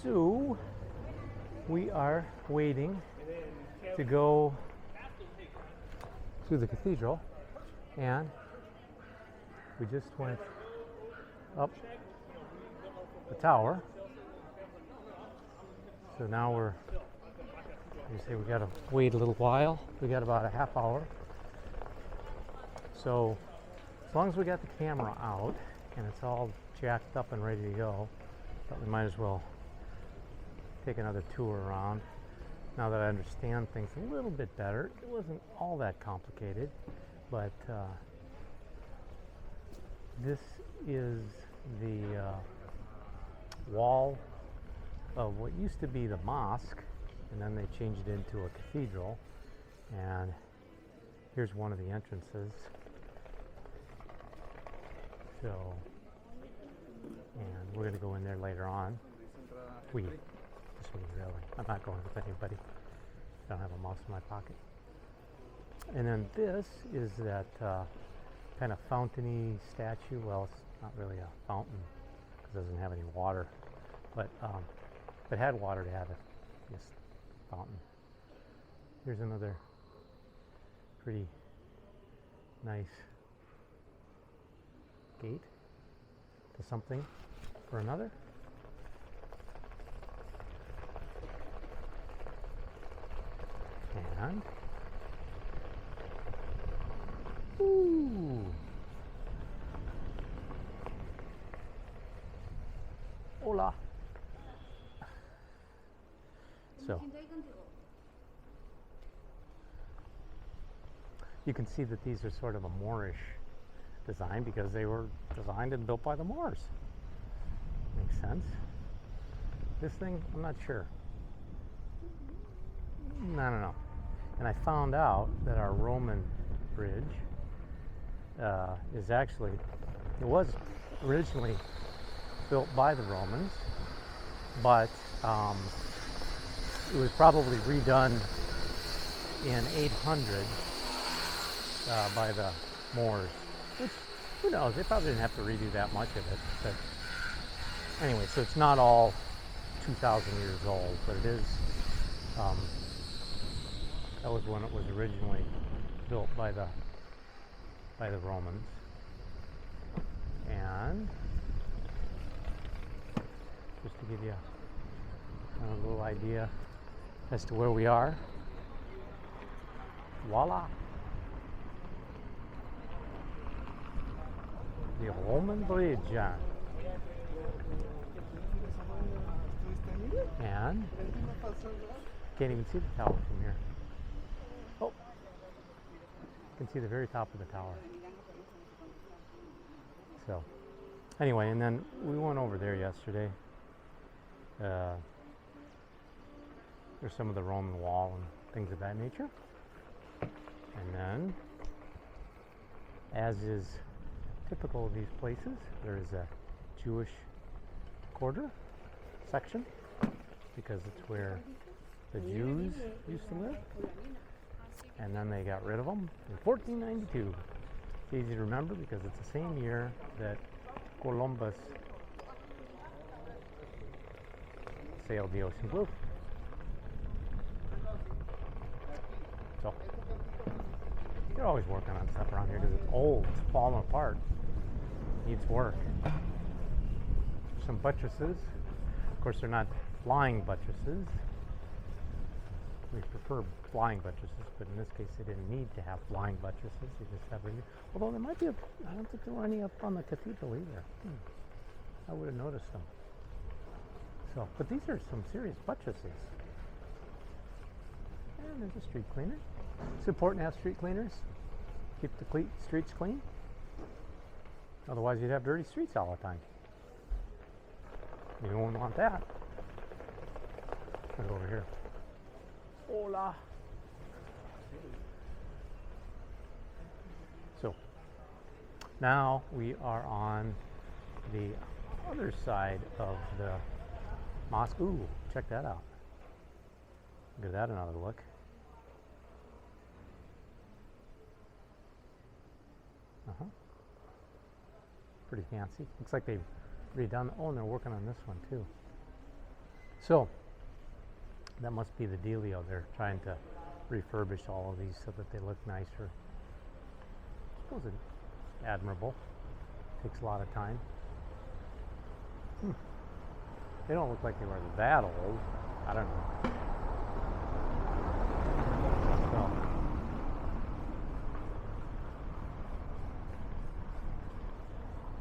So we are waiting to go to the cathedral, and we just went up the tower. So now you say we gotta wait a little while. We got about a half hour. So as long as we got the camera out and it's all jacked up and ready to go, but we might as well take another tour around. Now that I understand things a little bit better, it wasn't all that complicated, but this is the wall of what used to be the mosque, and then they changed it into a cathedral. And here's one of the entrances. So, and we're going to go in there later on. Just me, really. I'm not going with anybody. I don't have a mouse in my pocket. And then this is that kind of fountainy statue. Well, it's not really a fountain because it doesn't have any water, but if it had water, to have this fountain. Here's another pretty nice gate to something for another. And ooh, hola. So you can see that these are sort of a Moorish design because they were designed and built by the Moors. Makes sense. This thing, I'm not sure. I don't know. And I found out that our Roman bridge is actually, it was originally built by the Romans, but it was probably redone in 800 by the Moors, which, who knows, they probably didn't have to redo that much of it. But anyway, so it's not all 2,000 years old, but it is, that was when it was originally built by the Romans. And just to give you a little idea as to where we are, voila, the Roman Bridge. And can't even see the tower from here. Oh, you can see the very top of the tower. So anyway, and then we went over there yesterday. There's some of the Roman wall and things of that nature. And then, as is typical of these places, there is a Jewish quarter section because it's where the Jews used to live. And then they got rid of them in 1492. It's easy to remember because it's the same year that Columbus sailed the ocean blue. So they're always working on stuff around here because it's old, it's falling apart, needs work. Some buttresses. Of course, they're not flying buttresses. We prefer flying buttresses, but in this case, they didn't need to have flying buttresses. They just have regular. Although there might be, I don't think there were any up on the cathedral either. I would have noticed them. So, but these are some serious buttresses. And there's a street cleaner. It's important to have street cleaners. Keep the streets clean. Otherwise, you'd have dirty streets all the time. You don't want that. Let's go over here. Hola. So now we are on the other side of the mosque. Ooh, check that out. Give that another look. Pretty fancy. Looks like they've redone. Oh, and they're working on this one too. So that must be the dealio. They're trying to refurbish all of these so that they look nicer. I suppose it's admirable. Takes a lot of time. They don't look like they were that old. I don't know. So,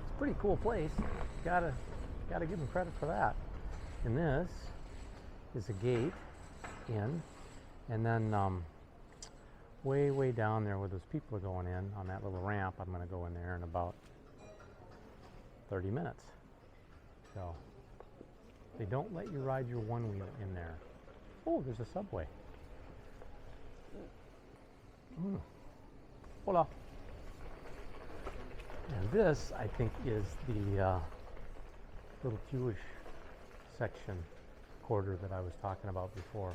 it's a pretty cool place. Gotta give them credit for that. And this is a gate in, and then way down there where those people are going in on that little ramp, I'm going to go in there in about 30 minutes. So they don't let you ride your one wheel in there. Oh, there's a subway. Hola. And this, I think, is the little Jewish section quarter that I was talking about before.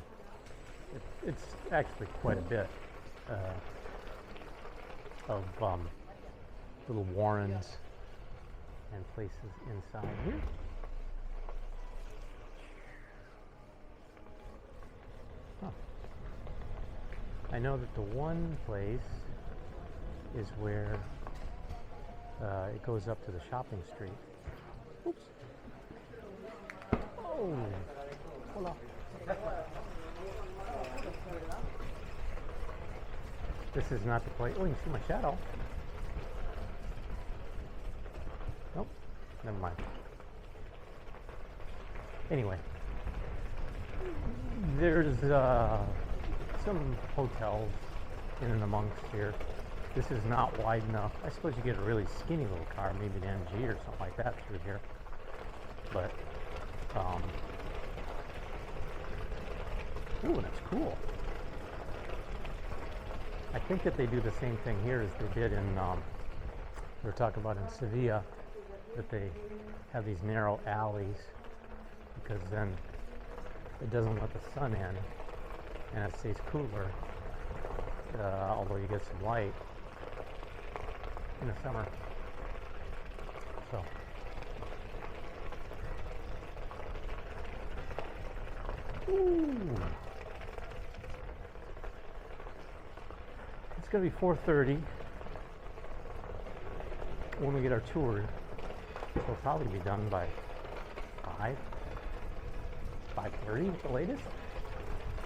It's actually quite a bit of little warrens and places inside here. I know that the one place is where it goes up to the shopping street. Oops. Oh, hola. This is not the place. Oh, you can see my shadow. Nope, never mind. Anyway, there's some hotels in and amongst here. This is not wide enough. I suppose you get a really skinny little car, maybe an MG or something like that through here. But, ooh, that's cool. I think that they do the same thing here as they did in, we were talking about in Sevilla, that they have these narrow alleys because then it doesn't let the sun in and it stays cooler, although you get some light in the summer. So ooh. It's going to be 4:30 when we get our tour. So it'll probably be done by 5:30 at the latest.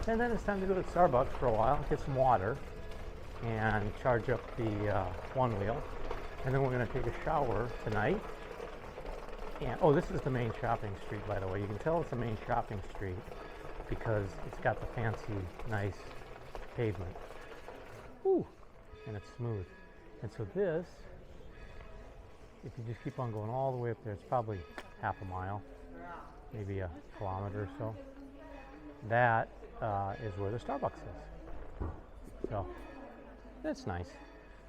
And then it's time to go to Starbucks for a while, get some water, and charge up the one wheel. And then we're going to take a shower tonight. And oh, this is the main shopping street, by the way. You can tell it's the main shopping street because it's got the fancy, nice pavement. Ooh, and it's smooth. And so this, if you just keep on going all the way up there, it's probably half a mile, maybe a kilometer or so. That is where the Starbucks is. So that's nice.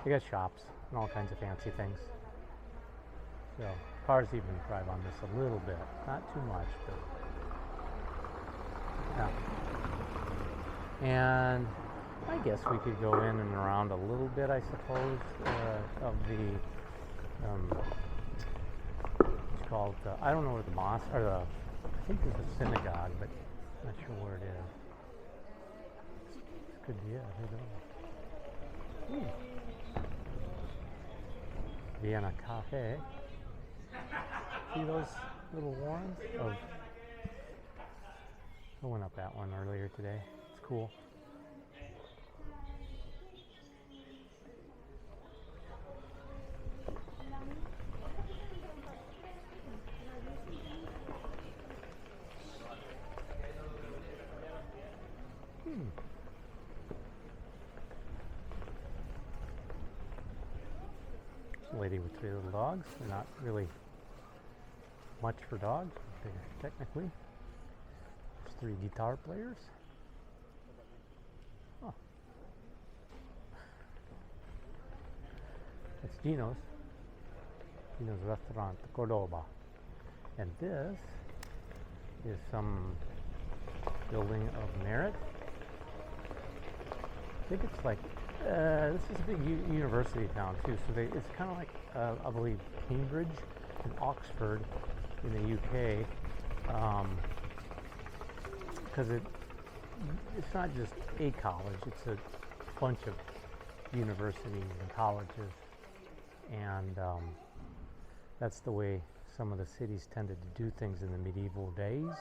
They got shops and all kinds of fancy things. So cars even drive on this a little bit, not too much, but yeah. And I guess we could go in and around a little bit, I suppose, of the it's called I don't know where the mosque or I think there's a synagogue, but I'm not sure where it is. This could be it. Who knows? Vienna Cafe. See those little warrens? I went up that one earlier today. It's cool. A lady with 3 little dogs. They're not really much for dogs, technically. There's 3 guitar players. Oh. It's Gino's restaurant, Cordoba. And this is some building of merit. I think it's like, this is a big university town too, so it's kind of like, I believe, Cambridge and Oxford in the UK. because it's not just a college, it's a bunch of universities and colleges, and that's the way some of the cities tended to do things in the medieval days.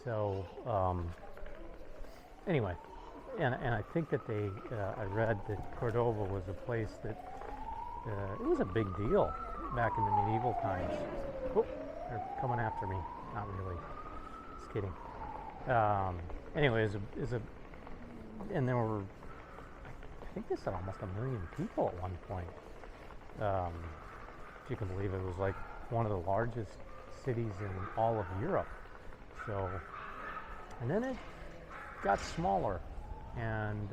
So anyway, and I think that I read that Cordova was a place that it was a big deal back in the medieval times. Oh, they're coming after me. Not really. Just kidding. Anyway, and there were, I think they said almost 1 million people at one point. If you can believe it, was like one of the largest cities in all of Europe. So, and then it got smaller, and